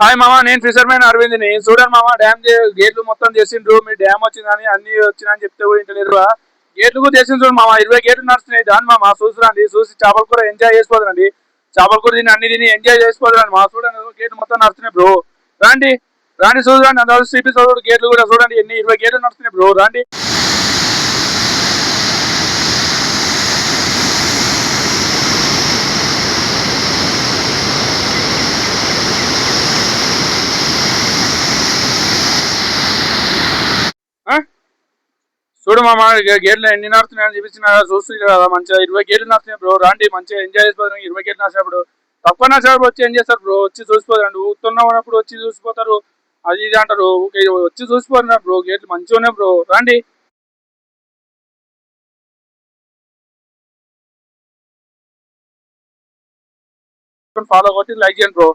Hi మామ, నేను fishermen అరవింద్ని. చూడండి మామ, డ్యామ్ గేట్లు మొత్తం చేసిండ్రు. మీ డ్యామ్ వచ్చిందని అన్ని వచ్చినాయని చెప్తే కూడా ఇంటలేరు. గేట్లు కూడా చేసింది చూడు మామ, 20 గేట్లు నడుస్తున్నాయి. దాని మామ చూసిరండి, చూసి చేపల కూర ఎంజాయ్ చేసుకోదండి. చేపల కూర తిని అన్ని తిని ఎంజాయ్ చేసుకోదండి మా. చూడండి గేట్లు మొత్తం నడుస్తున్నాయి బ్రో. రండి రాండి చూడండి, అందరూ సిపి చదువు గేట్లు కూడా చూడండి, ఎన్ని 20 గేట్లు నడుస్తున్నాయి బ్రో. రండి. చూడు మామ, గేట్లు ఎన్ని నడుస్తున్నాయని చూపించిన చూస్తుంది కదా. మంచిగా 20 గేట్లు నడుస్తున్నాయి బ్రో. రాండి, మంచిగా ఎంజాయ్ చేసుకోవాలి. 20 గేట్లు నడిచినప్పుడు తక్కువ నడిచినప్పుడు వచ్చి ఏం చేస్తారు బ్రో? వచ్చి చూసిపోదండి. ఊతున్నాప్పుడు వచ్చి చూసిపోతారు, అది ఇది అంటారు. వచ్చి చూసిపోతున్నారు బ్రో. గేట్లు మంచిగా ఉన్నాయి బ్రో. రండి. ఫాలో కొట్టి లైక్ చేయండి బ్రో.